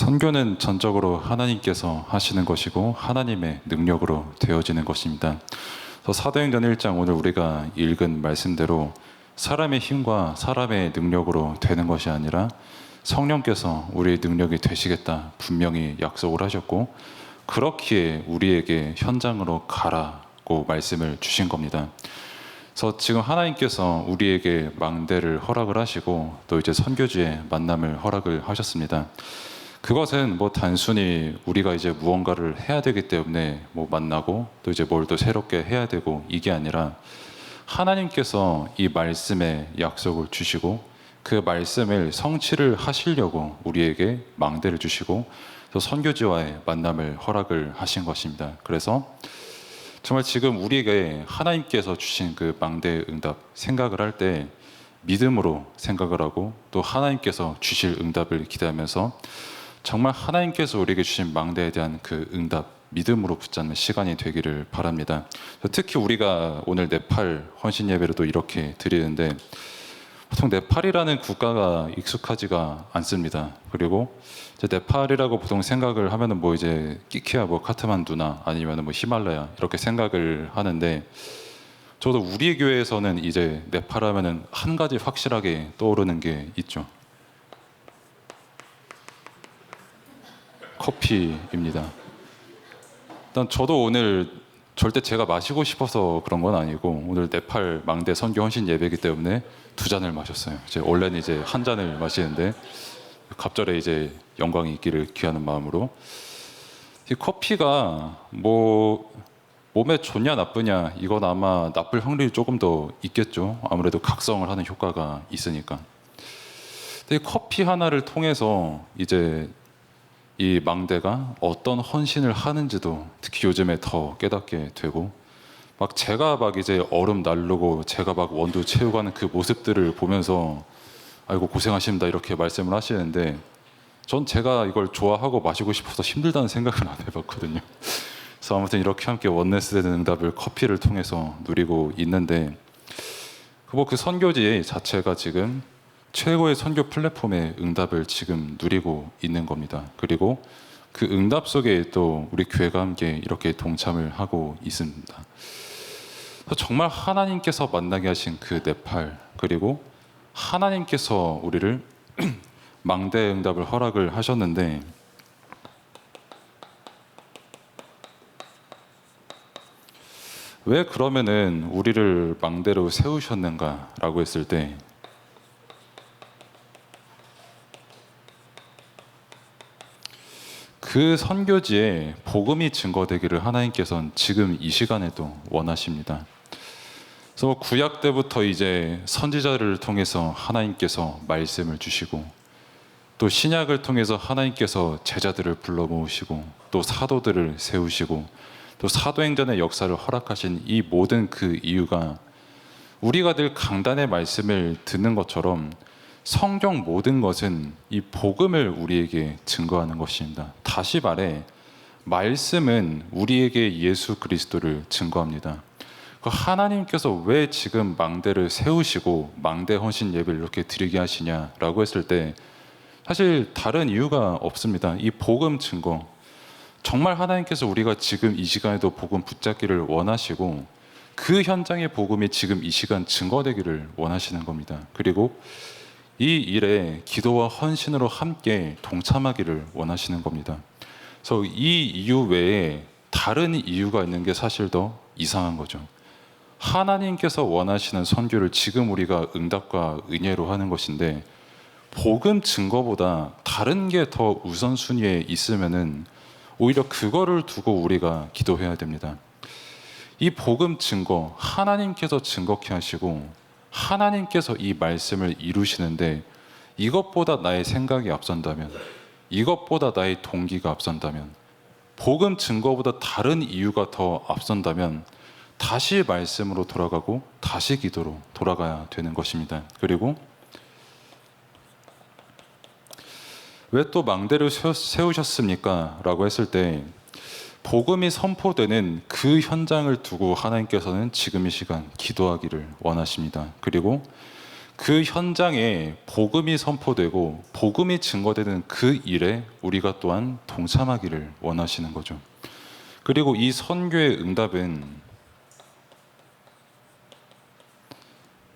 선교는 전적으로 하나님께서 하시는 것이고 하나님의 능력으로 되어지는 것입니다. 그래서 사도행전 1장 오늘 우리가 읽은 말씀대로 사람의 힘과 사람의 능력으로 되는 것이 아니라 성령께서 우리의 능력이 되시겠다 분명히 약속을 하셨고, 그렇기에 우리에게 현장으로 가라고 말씀을 주신 겁니다. 그래서 지금 하나님께서 우리에게 망대를 허락을 하시고 또 이제 선교지의 만남을 허락을 하셨습니다. 그것은 뭐 단순히 우리가 이제 무언가를 해야 되기 때문에 뭐 만나고 또 이제 뭘 또 새롭게 해야 되고 이게 아니라, 하나님께서 이 말씀에 약속을 주시고 그 말씀을 성취를 하시려고 우리에게 망대를 주시고 또 선교지와의 만남을 허락을 하신 것입니다. 그래서 정말 지금 우리에게 하나님께서 주신 그 망대의 응답 생각을 할 때 믿음으로 생각을 하고 또 하나님께서 주실 응답을 기대하면서 정말 하나님께서 우리에게 주신 망대에 대한 그 응답 믿음으로 붙잡는 시간이 되기를 바랍니다. 특히 우리가 오늘 네팔 헌신 예배를 또 이렇게 드리는데, 보통 네팔이라는 국가가 익숙하지가 않습니다. 그리고 이제 네팔이라고 보통 생각을 하면은 뭐 이제 끼케야 뭐 카트만두나 아니면은 뭐 히말라야 이렇게 생각을 하는데, 저도 우리 교회에서는 이제 네팔 하면은 한 가지 확실하게 떠오르는 게 있죠. 커피입니다. 일단 저도 오늘 절대 제가 마시고 싶어서 그런 건 아니고, 오늘 네팔 망대 선교 헌신 예배이기 때문에 2잔을 마셨어요. 원래는 이제 한 잔을 마시는데 갑절에 이제 영광이 있기를 기하는 마음으로. 이 커피가 뭐 몸에 좋냐 나쁘냐, 이건 아마 나쁠 확률이 조금 더 있겠죠. 아무래도 각성을 하는 효과가 있으니까. 근데 이 커피 하나를 통해서 이제 이 망대가 어떤 헌신을 하는지도 특히 요즘에 더 깨닫게 되고, 막 제가 막 이제 얼음 날르고 제가 막 원두 채우고 하는 그 모습들을 보면서 아이고 고생하십니다 이렇게 말씀을 하시는데, 전 제가 이걸 좋아하고 마시고 싶어서 힘들다는 생각은 안 해봤거든요. 그래서 아무튼 이렇게 함께 원네스 되는 응답을 커피를 통해서 누리고 있는데, 그 선교지 자체가 지금 최고의 선교 플랫폼의 응답을 지금 누리고 있는 겁니다. 그리고 그 응답 속에 또 우리 교회가 함께 이렇게 동참을 하고 있습니다. 정말 하나님께서 만나게 하신 그 네팔, 그리고 하나님께서 우리를 망대 응답을 허락을 하셨는데, 왜 그러면은 우리를 망대로 세우셨는가라고 했을 때, 그 선교지에 복음이 증거되기를 하나님께서는 지금 이 시간에도 원하십니다. 그래서 구약 때부터 이제 선지자를 통해서 하나님께서 말씀을 주시고, 또 신약을 통해서 하나님께서 제자들을 불러 모으시고 또 사도들을 세우시고 또 사도행전의 역사를 허락하신 이 모든 그 이유가, 우리가 늘 강단의 말씀을 듣는 것처럼 성경 모든 것은 이 복음을 우리에게 증거하는 것입니다. 다시 말해, 말씀은 우리에게 예수 그리스도를 증거합니다. 하나님께서 왜 지금 망대를 세우시고 망대 헌신 예배를 이렇게 드리게 하시냐라고 했을 때, 사실 다른 이유가 없습니다. 이 복음 증거, 정말 하나님께서 우리가 지금 이 시간에도 복음 붙잡기를 원하시고 그 현장의 복음이 지금 이 시간 증거되기를 원하시는 겁니다. 그리고 이 일에 기도와 헌신으로 함께 동참하기를 원하시는 겁니다. 그래서 이 이유 외에 다른 이유가 있는 게 사실 더 이상한 거죠. 하나님께서 원하시는 선교를 지금 우리가 응답과 은혜로 하는 것인데, 복음 증거보다 다른 게 더 우선순위에 있으면은 오히려 그거를 두고 우리가 기도해야 됩니다. 이 복음 증거, 하나님께서 증거케 하시고 하나님께서 이 말씀을 이루시는데, 이것보다 나의 생각이 앞선다면, 이것보다 나의 동기가 앞선다면, 복음 증거보다 다른 이유가 더 앞선다면 다시 말씀으로 돌아가고 다시 기도로 돌아가야 되는 것입니다. 그리고 왜 또 망대를 세우셨습니까? 라고 했을 때, 복음이 선포되는 그 현장을 두고 하나님께서는 지금 이 시간 기도하기를 원하십니다. 그리고 그 현장에 복음이 선포되고 복음이 증거되는 그 일에 우리가 또한 동참하기를 원하시는 거죠. 그리고 이 선교의 응답은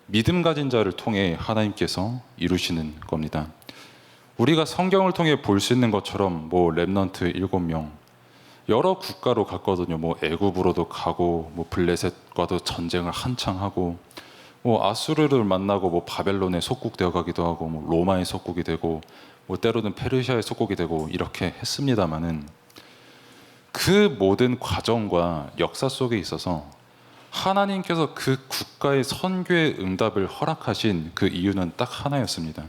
믿음 가진 자를 통해 하나님께서 이루시는 겁니다. 우리가 성경을 통해 볼 수 있는 것처럼 뭐 렘넌트 7명 여러 국가로 갔거든요. 뭐 애굽으로도 가고 뭐 블레셋과도 전쟁을 한창 하고 뭐 아수르를 만나고 뭐 바벨론에 속국되어 가기도 하고 뭐 로마의 속국이 되고 뭐 때로는 페르시아의 속국이 되고 이렇게 했습니다마는 그 모든 과정과 역사 속에 있어서 하나님께서 그 국가의 선교의 응답을 허락하신 그 이유는 딱 하나였습니다.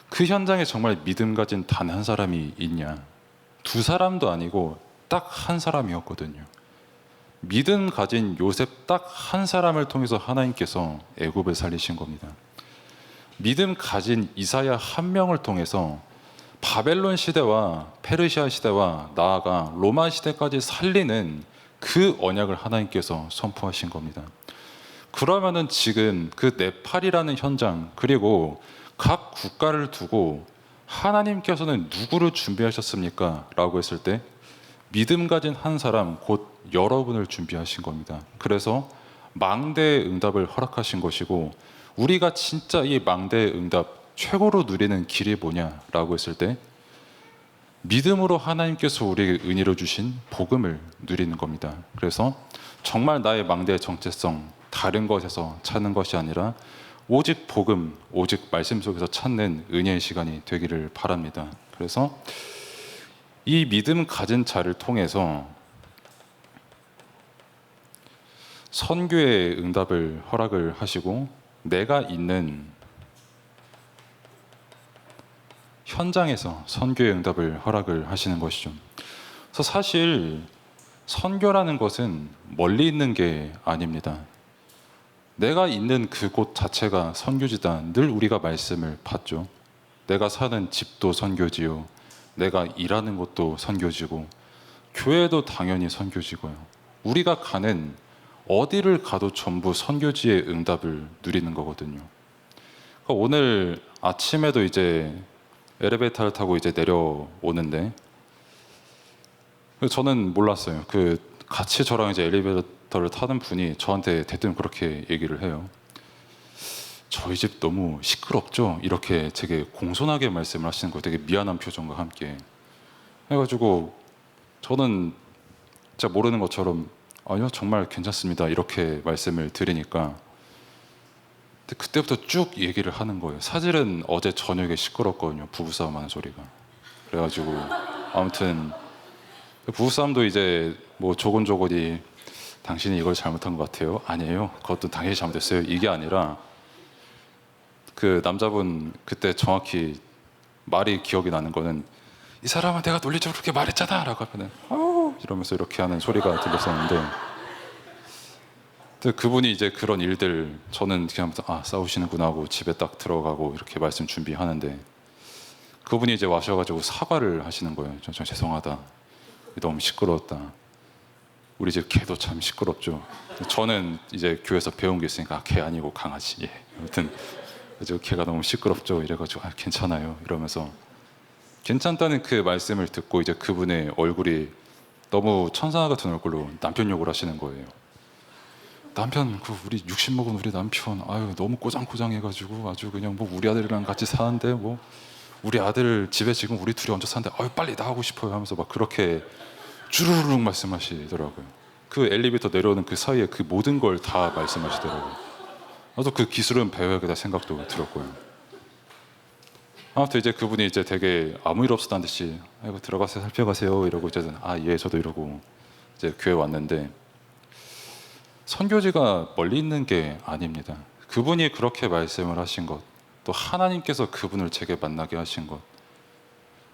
그 현장에 정말 믿음 가진 단 한 사람이 있냐? 두 사람도 아니고 딱 한 사람이었거든요. 믿음 가진 요셉 딱 한 사람을 통해서 하나님께서 애굽을 살리신 겁니다. 믿음 가진 이사야 한 명을 통해서 바벨론 시대와 페르시아 시대와 나아가 로마 시대까지 살리는 그 언약을 하나님께서 선포하신 겁니다. 그러면은 지금 그 네팔이라는 현장 그리고 각 국가를 두고 하나님께서는 누구를 준비하셨습니까? 라고 했을 때 믿음 가진 한 사람 곧 여러분을 준비하신 겁니다. 그래서 망대의 응답을 허락하신 것이고 우리가 진짜 이 망대의 응답 최고로 누리는 길이 뭐냐라고 했을 때 믿음으로 하나님께서 우리에게 은혜로 주신 복음을 누리는 겁니다. 그래서 정말 나의 망대의 정체성 다른 것에서 찾는 것이 아니라 오직 복음, 오직 말씀 속에서 찾는 은혜의 시간이 되기를 바랍니다. 그래서 이 믿음 가진 자를 통해서 선교의 응답을 허락을 하시고 내가 있는 현장에서 선교의 응답을 허락을 하시는 것이죠. 그래서 사실 선교라는 것은 멀리 있는 게 아닙니다. 내가 있는 그곳 자체가 선교지다. 늘 우리가 말씀을 받죠. 내가 사는 집도 선교지요. 내가 일하는 곳도 선교지고 교회도 당연히 선교지고요. 우리가 가는 어디를 가도 전부 선교지의 응답을 누리는 거거든요. 그러니까 오늘 아침에도 이제 엘리베이터를 타고 이제 내려오는데 저는 몰랐어요. 그 같이 저랑 이제 엘리베이터를 타는 분이 저한테 대뜸 그렇게 얘기를 해요. 저희 집 너무 시끄럽죠? 이렇게 되게 공손하게 말씀을 하시는 거예요. 되게 미안한 표정과 함께. 해가지고 저는 진짜 모르는 것처럼 아니요 정말 괜찮습니다 이렇게 말씀을 드리니까 근데 그때부터 쭉 얘기를 하는 거예요. 사실은 어제 저녁에 시끄럽거든요. 부부싸움 하는 소리가. 그래가지고 아무튼 부부싸움도 이제 뭐 조곤조곤이 당신이 이걸 잘못한 것 같아요. 아니에요. 그것도 당연히 잘못했어요. 이게 아니라 그 남자분 그때 정확히 말이 기억이 나는 거는 이 사람은 내가 논리적으로 그렇게 말했잖아 라고 하면은 아우 이러면서 이렇게 하는 소리가 들렸었는데 그분이 이제 그런 일들 저는 그냥 싸우시는구나 하고 집에 딱 들어가고 이렇게 말씀 준비하는데 그분이 이제 와셔가지고 사과를 하시는 거예요. 저 죄송하다. 너무 시끄러웠다. 우리 집 개도 참 시끄럽죠. 저는 이제 교회에서 배운 게 있으니까 개 아니고 강아지. 예. 아무튼 그래서 개가 너무 시끄럽죠. 이래가지고 괜찮아요. 이러면서 괜찮다는 그 말씀을 듣고 이제 그분의 얼굴이 너무 천사 같은 얼굴로 남편 욕을 하시는 거예요. 남편 그 우리 60 먹은 우리 남편 아유 너무 꼬장꼬장해가지고 아주 그냥 뭐 우리 아들이랑 같이 사는데 뭐 우리 아들 집에 지금 우리 둘이 얹혀 사는데 아유 빨리 나가고 싶어요 하면서 막 그렇게 주르륵 말씀하시더라고요. 그 엘리베이터 내려오는 그 사이에 그 모든 걸 다 말씀하시더라고요. 나도 그 기술은 배워야겠다 생각도 들었고요. 아무튼 이제 그분이 이제 되게 아무 일 없었다는 듯이 아이고 들어가서 살펴가세요 이러고 이제 예 저도 이러고 이제 교회 왔는데 선교지가 멀리 있는 게 아닙니다. 그분이 그렇게 말씀을 하신 것, 또 하나님께서 그분을 제게 만나게 하신 것,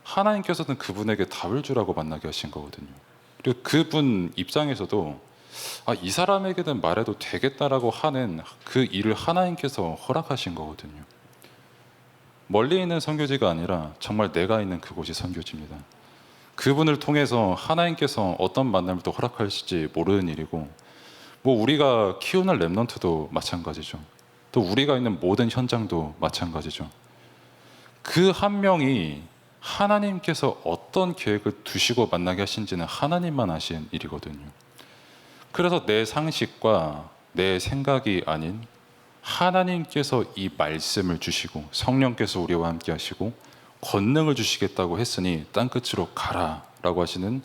하나님께서는 그분에게 답을 주라고 만나게 하신 거거든요. 그리고 그분 입장에서도 이 사람에게는 말해도 되겠다라고 하는 그 일을 하나님께서 허락하신 거거든요. 멀리 있는 선교지가 아니라 정말 내가 있는 그곳이 선교지입니다. 그분을 통해서 하나님께서 어떤 만남을 또 허락하실지 모르는 일이고 뭐 우리가 키우는 렘넌트도 마찬가지죠. 또 또 우리가 있는 모든 현장도 마찬가지죠. 그 한 명이 하나님께서 어떤 계획을 두시고 만나게 하신지는 하나님만 아시는 일이거든요. 그래서 내 상식과 내 생각이 아닌 하나님께서 이 말씀을 주시고 성령께서 우리와 함께 하시고 권능을 주시겠다고 했으니 땅끝으로 가라라고 하시는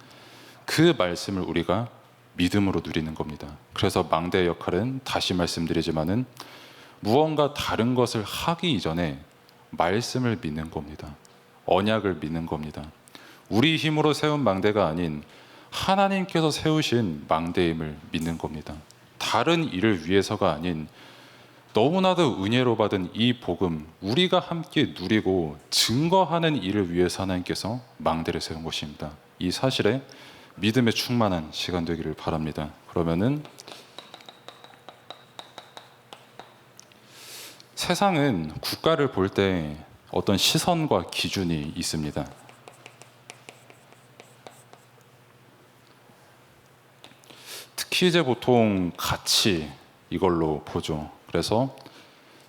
그 말씀을 우리가 믿음으로 누리는 겁니다. 그래서 망대의 역할은 다시 말씀드리지만은 무언가 다른 것을 하기 이전에 말씀을 믿는 겁니다. 언약을 믿는 겁니다. 우리 힘으로 세운 망대가 아닌 하나님께서 세우신 망대임을 믿는 겁니다. 다른 일을 위해서가 아닌 너무나도 은혜로 받은 이 복음, 우리가 함께 누리고 증거하는 일을 위해서 하나님께서 망대를 세운 것입니다. 이 사실에 믿음에 충만한 시간 되기를 바랍니다. 그러면은 세상은 국가를 볼 때 어떤 시선과 기준이 있습니다. 특히 이제 보통 가치 이걸로 보죠. 그래서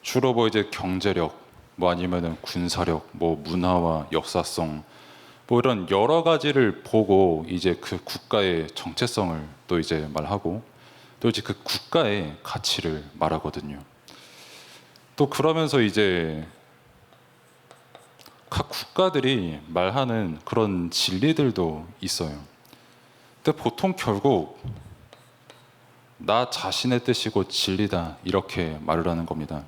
주로 뭐 이제 경제력, 뭐 아니면은 군사력, 뭐 문화와 역사성, 뭐 이런 여러 가지를 보고 이제 그 국가의 정체성을 또 이제 말하고 또 이제 그 국가의 가치를 말하거든요. 또 그러면서 이제 각 국가들이 말하는 그런 진리들도 있어요. 근데 보통 결국 나 자신의 뜻이고 진리다 이렇게 말을 하는 겁니다.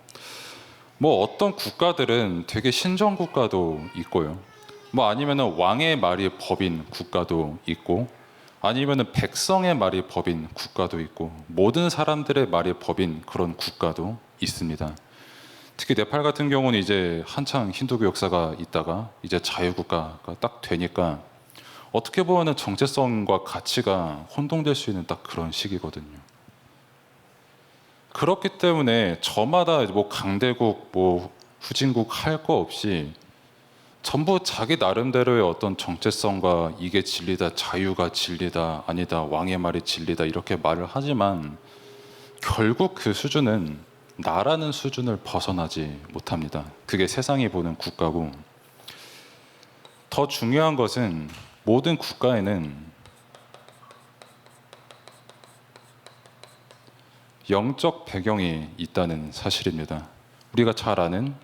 뭐 어떤 국가들은 되게 신정 국가도 있고요. 뭐 아니면은 왕의 말이 법인 국가도 있고 아니면은 백성의 말이 법인 국가도 있고 모든 사람들의 말이 법인 그런 국가도 있습니다. 특히 네팔 같은 경우는 이제 한창 힌두교 역사가 있다가 이제 자유국가가 딱 되니까 어떻게 보면은 정체성과 가치가 혼동될 수 있는 딱 그런 시기거든요. 그렇기 때문에 저마다 뭐 강대국, 뭐 후진국 할 거 없이 전부 자기 나름대로의 어떤 정체성과 이게 진리다, 자유가 진리다, 아니다, 왕의 말이 진리다 이렇게 말을 하지만 결국 그 수준은 나라는 수준을 벗어나지 못합니다. 그게 세상이 보는 국가고 더 중요한 것은 모든 국가에는 영적 배경이 있다는 사실입니다. 우리가 잘 아는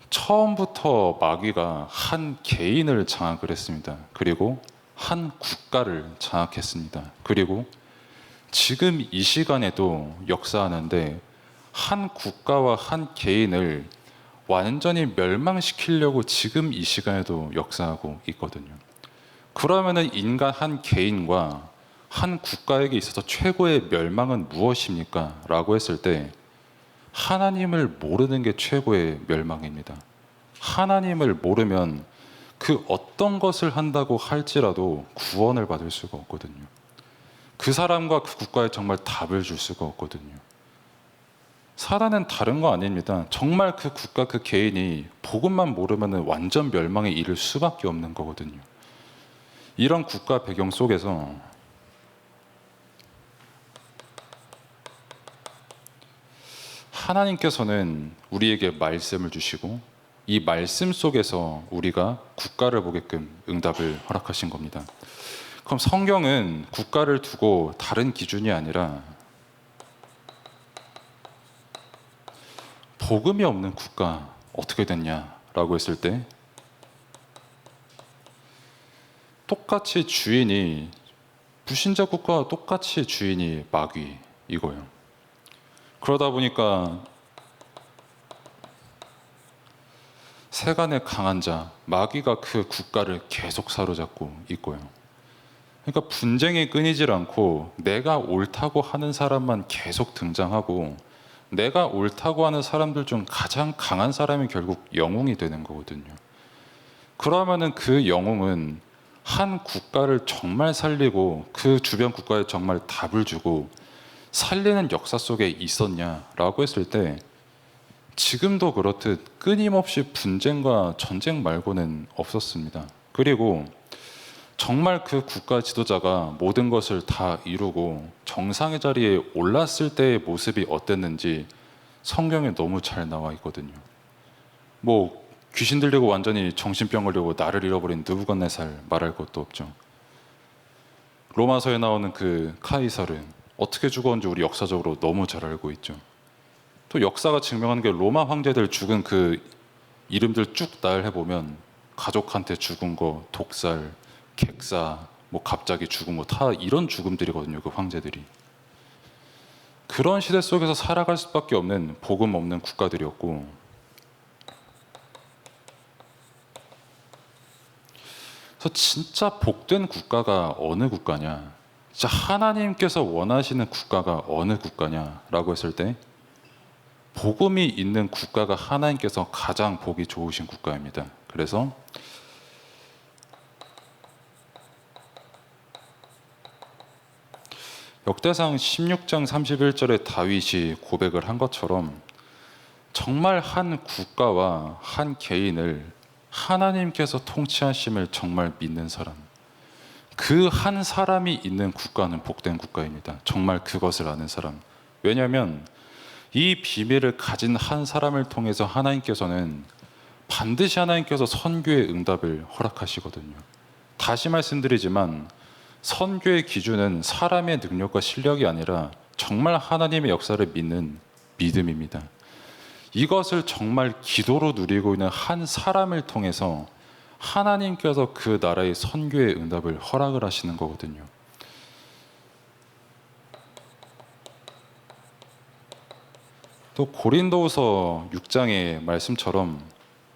처음부터 마귀가 한 개인을 장악을 했습니다. 그리고 한 국가를 장악했습니다. 그리고 지금 이 시간에도 역사하는데 한 국가와 한 개인을 완전히 멸망시키려고 지금 이 시간에도 역사하고 있거든요. 그러면은 인간 한 개인과 한 국가에게 있어서 최고의 멸망은 무엇입니까? 라고 했을 때 하나님을 모르는 게 최고의 멸망입니다. 하나님을 모르면 그 어떤 것을 한다고 할지라도 구원을 받을 수가 없거든요. 그 사람과 그 국가에 정말 답을 줄 수가 없거든요. 사단은 다른 거 아닙니다. 정말 그 국가 그 개인이 복음만 모르면 완전 멸망에 이를 수밖에 없는 거거든요. 이런 국가 배경 속에서 하나님께서는 우리에게 말씀을 주시고 이 말씀 속에서 우리가 국가를 보게끔 응답을 허락하신 겁니다. 그럼 성경은 국가를 두고 다른 기준이 아니라 복음이 없는 국가 어떻게 됐냐라고 했을 때 똑같이 주인이 불신자 국가와 똑같이 주인이 마귀 이거예요. 그러다 보니까 세간의 강한 자 마귀가 그 국가를 계속 사로잡고 있고요. 그러니까 분쟁이 끊이질 않고 내가 옳다고 하는 사람만 계속 등장하고 내가 옳다고 하는 사람들 중 가장 강한 사람이 결국 영웅이 되는 거거든요. 그러면은 그 영웅은 한 국가를 정말 살리고 그 주변 국가에 정말 답을 주고 살리는 역사 속에 있었냐라고 했을 때 지금도 그렇듯 끊임없이 분쟁과 전쟁 말고는 없었습니다. 그리고 정말 그 국가 지도자가 모든 것을 다 이루고 정상의 자리에 올랐을 때의 모습이 어땠는지 성경에 너무 잘 나와 있거든요. 뭐 귀신 들리고 완전히 정신병 걸리고 나를 잃어버린 느부갓네살 말할 것도 없죠. 로마서에 나오는 그 카이사르 어떻게 죽었는지 우리 역사적으로 너무 잘 알고 있죠. 또 역사가 증명하는 게 로마 황제들 죽은 그 이름들 쭉 나열해보면 가족한테 죽은 거, 독살, 객사, 뭐 갑자기 죽은 거 다 이런 죽음들이거든요. 그 황제들이. 그런 시대 속에서 살아갈 수밖에 없는 복음 없는 국가들이었고, 그래서 진짜 복된 국가가 어느 국가냐, 진짜 하나님께서 원하시는 국가가 어느 국가냐라고 했을 때 복음이 있는 국가가 하나님께서 가장 보기 좋으신 국가입니다. 그래서 역대상 16장 31절에 다윗이 고백을 한 것처럼 정말 한 국가와 한 개인을 하나님께서 통치하심을 정말 믿는 사람, 그 한 사람이 있는 국가는 복된 국가입니다. 정말 그것을 아는 사람. 왜냐하면 이 비밀을 가진 한 사람을 통해서 하나님께서는 반드시 하나님께서 선교의 응답을 허락하시거든요. 다시 말씀드리지만 선교의 기준은 사람의 능력과 실력이 아니라 정말 하나님의 역사를 믿는 믿음입니다. 이것을 정말 기도로 누리고 있는 한 사람을 통해서 하나님께서 그 나라의 선교의 응답을 허락을 하시는 거거든요. 또 고린도후서 6장의 말씀처럼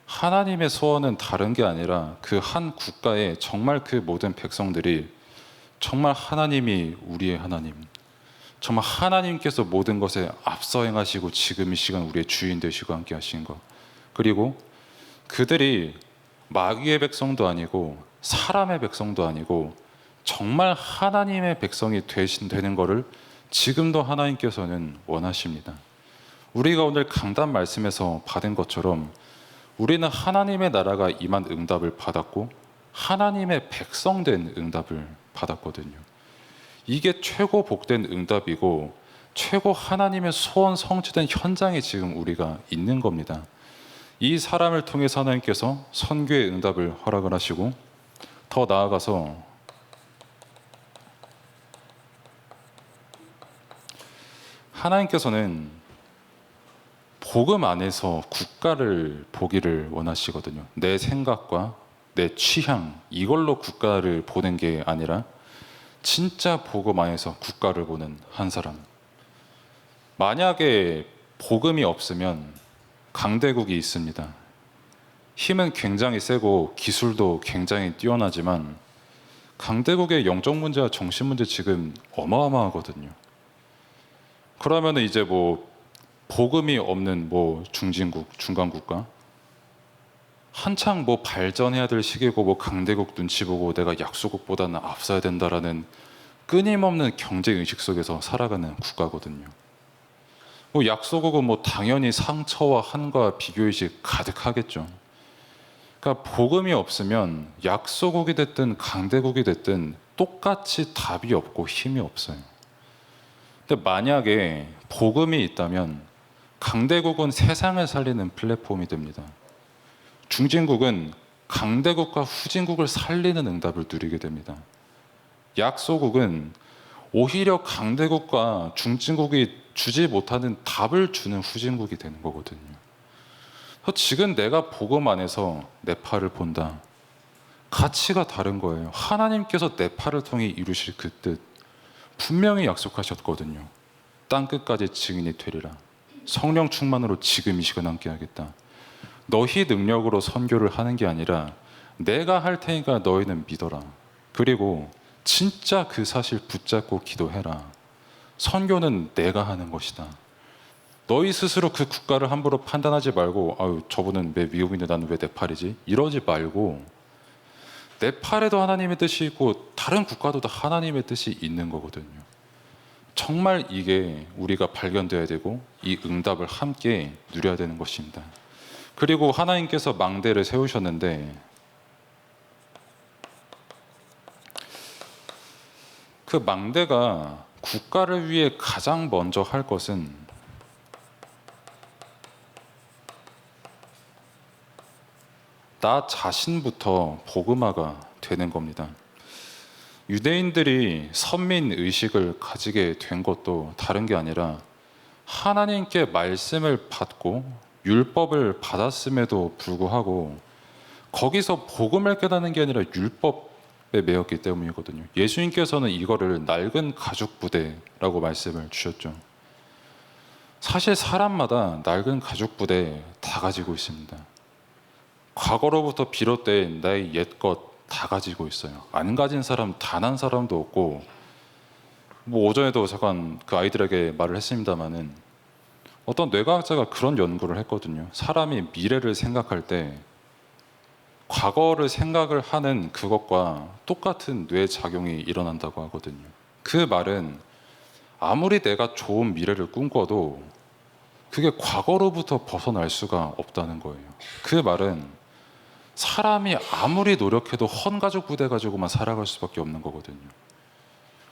하나님의 소원은 다른 게 아니라 그 한 국가에 정말 그 모든 백성들이 정말 하나님이 우리의 하나님, 정말 하나님께서 모든 것에 앞서 행하시고 지금 이 시간 우리의 주인 되시고 함께 하신 것, 그리고 그들이 마귀의 백성도 아니고 사람의 백성도 아니고 정말 하나님의 백성이 되는 것을 지금도 하나님께서는 원하십니다. 우리가 오늘 강단 말씀에서 받은 것처럼 우리는 하나님의 나라가 임한 응답을 받았고 하나님의 백성된 응답을 받았거든요. 이게 최고 복된 응답이고 최고 하나님의 소원 성취된 현장에 지금 우리가 있는 겁니다. 이 사람을 통해서 하나님께서 선교의 응답을 허락을 하시고 더 나아가서 하나님께서는 복음 안에서 국가를 보기를 원하시거든요. 내 생각과 내 취향 이걸로 국가를 보는 게 아니라 진짜 복음 안에서 국가를 보는 한 사람. 만약에 복음이 없으면 강대국이 있습니다. 힘은 굉장히 세고 기술도 굉장히 뛰어나지만 강대국의 영적 문제와 정신 문제 지금 어마어마하거든요. 그러면 이제 뭐 복음이 없는 뭐 중진국, 중간국가 한창 뭐 발전해야 될 시기고 뭐 강대국 눈치 보고 내가 약소국보다는 앞서야 된다라는 끊임없는 경제 의식 속에서 살아가는 국가거든요. 뭐 약소국은 뭐 당연히 상처와 한과 비교의식 가득하겠죠. 그러니까 복음이 없으면 약소국이 됐든 강대국이 됐든 똑같이 답이 없고 힘이 없어요. 근데 만약에 복음이 있다면 강대국은 세상을 살리는 플랫폼이 됩니다. 중진국은 강대국과 후진국을 살리는 응답을 누리게 됩니다. 약소국은 오히려 강대국과 중진국이 주지 못하는 답을 주는 후진국이 되는 거거든요. 지금 내가 복음 안에서 내 팔을 본다. 가치가 다른 거예요. 하나님께서 내 팔을 통해 이루실 그 뜻 분명히 약속하셨거든요. 땅 끝까지 증인이 되리라. 성령 충만으로 지금 이 시간 함께 하겠다. 너희 능력으로 선교를 하는 게 아니라 내가 할 테니까 너희는 믿어라. 그리고 진짜 그 사실 붙잡고 기도해라. 선교는 내가 하는 것이다. 너희 스스로 그 국가를 함부로 판단하지 말고 아유 저분은 왜 미국인데 나는 왜 네팔이지? 이러지 말고 네팔에도 하나님의 뜻이 있고 다른 국가도 다 하나님의 뜻이 있는 거거든요. 정말 이게 우리가 발견돼야 되고 이 응답을 함께 누려야 되는 것입니다. 그리고 하나님께서 망대를 세우셨는데 그 망대가 국가를 위해 가장 먼저 할 것은 나 자신부터 복음화가 되는 겁니다. 유대인들이 선민 의식을 가지게 된 것도 다른 게 아니라 하나님께 말씀을 받고 율법을 받았음에도 불구하고 거기서 복음을 깨닫는 게 아니라 율법에 매였기 때문이거든요. 예수님께서는 이거를 낡은 가죽 부대라고 말씀을 주셨죠. 사실 사람마다 낡은 가죽 부대 다 가지고 있습니다. 과거로부터 비롯된 나의 옛것 다 가지고 있어요. 안 가진 사람 단 한 사람도 없고, 뭐 오전에도 잠깐 그 아이들에게 말을 했습니다마는 어떤 뇌과학자가 그런 연구를 했거든요. 사람이 미래를 생각할 때 과거를 생각을 하는 그것과 똑같은 뇌 작용이 일어난다고 하거든요. 그 말은 아무리 내가 좋은 미래를 꿈꿔도 그게 과거로부터 벗어날 수가 없다는 거예요. 그 말은 사람이 아무리 노력해도 헌가죽 부대 가지고만 살아갈 수밖에 없는 거거든요.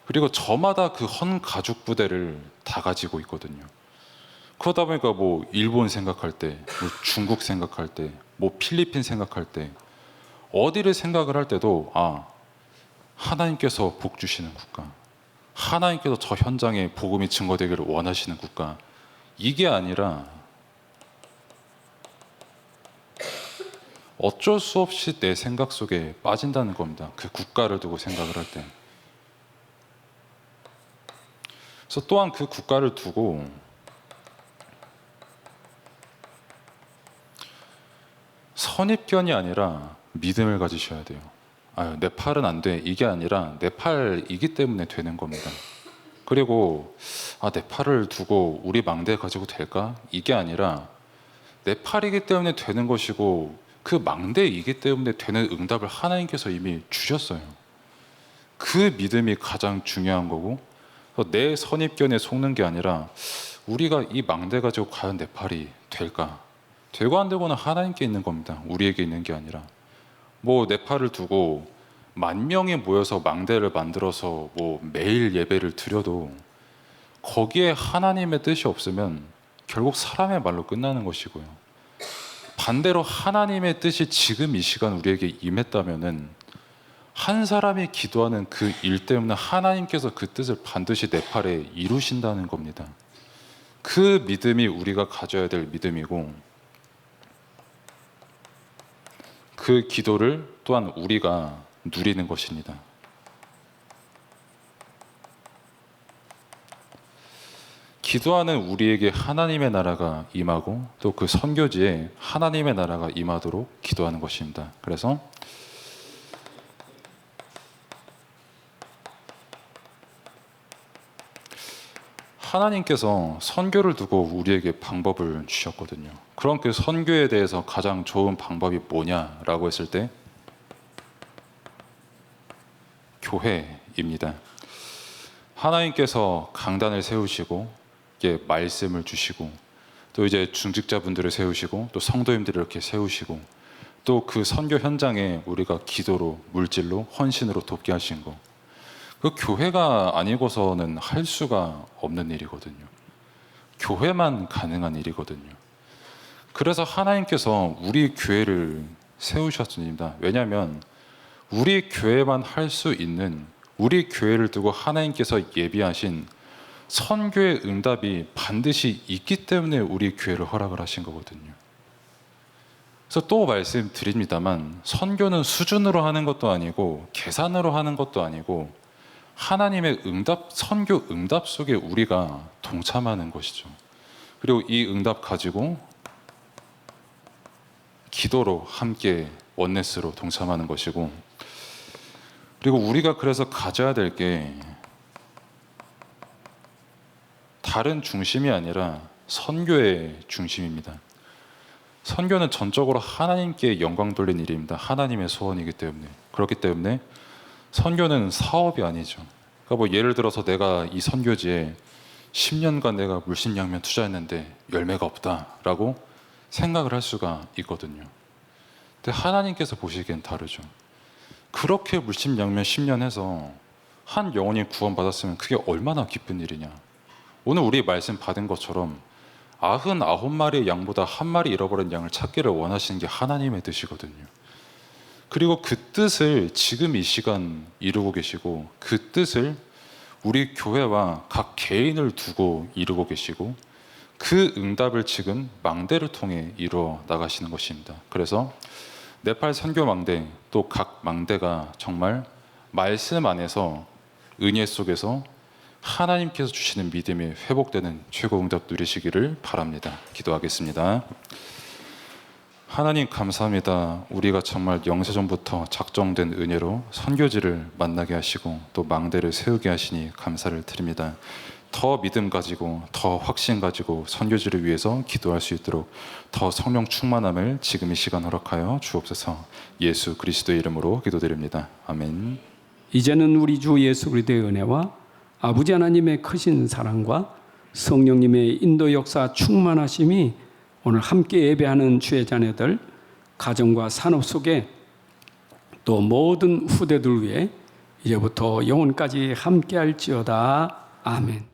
그리고 저마다 그 헌가죽 부대를 다 가지고 있거든요. 그러다 보니까 뭐 일본 생각할 때, 뭐 중국 생각할 때, 뭐 필리핀 생각할 때, 어디를 생각을 할 때도 하나님께서 복 주시는 국가, 하나님께서 저 현장에 복음이 증거되기를 원하시는 국가, 이게 아니라 어쩔 수 없이 내 생각 속에 빠진다는 겁니다. 그 국가를 두고 생각을 할 때. 그래서 또한 그 국가를 두고 선입견이 아니라 믿음을 가지셔야 돼요. 내 팔은 안 돼. 이게 아니라 내 팔이기 때문에 되는 겁니다. 그리고 내 팔을 두고 우리 망대 가지고 될까? 이게 아니라 내 팔이기 때문에 되는 것이고 그 망대이기 때문에 되는 응답을 하나님께서 이미 주셨어요. 그 믿음이 가장 중요한 거고, 내 선입견에 속는 게 아니라 우리가 이 망대 가지고 과연 내 팔이 될까? 되고 안 되고는 하나님께 있는 겁니다. 우리에게 있는 게 아니라. 뭐 내 팔을 두고 10,000명이 모여서 망대를 만들어서 뭐 매일 예배를 드려도 거기에 하나님의 뜻이 없으면 결국 사람의 말로 끝나는 것이고요. 반대로 하나님의 뜻이 지금 이 시간 우리에게 임했다면은 한 사람이 기도하는 그 일 때문에 하나님께서 그 뜻을 반드시 내 팔에 이루신다는 겁니다. 그 믿음이 우리가 가져야 될 믿음이고, 그 기도를 또한 우리가 누리는 것입니다. 기도하는 우리에게 하나님의 나라가 임하고 또 그 선교지에 하나님의 나라가 임하도록 기도하는 것입니다. 그래서 하나님께서 선교를 두고 우리에게 방법을 주셨거든요. 그럼 그 선교에 대해서 가장 좋은 방법이 뭐냐라고 했을 때 교회입니다. 하나님께서 강단을 세우시고 이게 말씀을 주시고 또 이제 중직자분들을 세우시고 또 성도님들을 이렇게 세우시고 또 그 선교 현장에 우리가 기도로 물질로 헌신으로 돕게 하신 거, 그 교회가 아니고서는 할 수가 없는 일이거든요. 교회만 가능한 일이거든요. 그래서 하나님께서 우리 교회를 세우셨습니다. 왜냐하면 우리 교회만 할 수 있는, 우리 교회를 두고 하나님께서 예비하신 선교의 응답이 반드시 있기 때문에 우리 교회를 허락을 하신 거거든요. 그래서 또 말씀드립니다만 선교는 수준으로 하는 것도 아니고 계산으로 하는 것도 아니고 하나님의 응답, 선교 응답 속에 우리가 동참하는 것이죠. 그리고 이 응답 가지고 기도로 함께 원네스로 동참하는 것이고, 그리고 우리가 그래서 가져야 될 게 다른 중심이 아니라 선교의 중심입니다. 선교는 전적으로 하나님께 영광 돌린 일입니다. 하나님의 소원이기 때문에. 그렇기 때문에 선교는 사업이 아니죠. 그러니까 뭐 예를 들어서 내가 이 선교지에 10년간 내가 물심양면 투자했는데 열매가 없다라고 생각을 할 수가 있거든요. 근데 하나님께서 보시기엔 다르죠. 그렇게 물심양면 10년 해서 한 영혼이 구원받았으면 그게 얼마나 기쁜 일이냐. 오늘 우리 말씀 받은 것처럼 99마리의 양보다 한 마리 잃어버린 양을 찾기를 원하시는 게 하나님의 뜻이거든요. 그리고 그 뜻을 지금 이 시간 이루고 계시고, 그 뜻을 우리 교회와 각 개인을 두고 이루고 계시고, 그 응답을 지금 망대를 통해 이루어 나가시는 것입니다. 그래서 네팔 선교 망대, 또 각 망대가 정말 말씀 안에서 은혜 속에서 하나님께서 주시는 믿음이 회복되는 최고 응답 누리시기를 바랍니다. 기도하겠습니다. 하나님 감사합니다. 우리가 정말 영세전부터 작정된 은혜로 선교지를 만나게 하시고 또 망대를 세우게 하시니 감사를 드립니다. 더 믿음 가지고 더 확신 가지고 선교지를 위해서 기도할 수 있도록 더 성령 충만함을 지금 이 시간 허락하여 주옵소서. 예수 그리스도의 이름으로 기도드립니다. 아멘. 이제는 우리 주 예수 그리스도의 은혜와 아버지 하나님의 크신 사랑과 성령님의 인도 역사 충만하심이 오늘 함께 예배하는 주의 자녀들, 가정과 산업 속에 또 모든 후대들 위해 이제부터 영원까지 함께 할지어다. 아멘.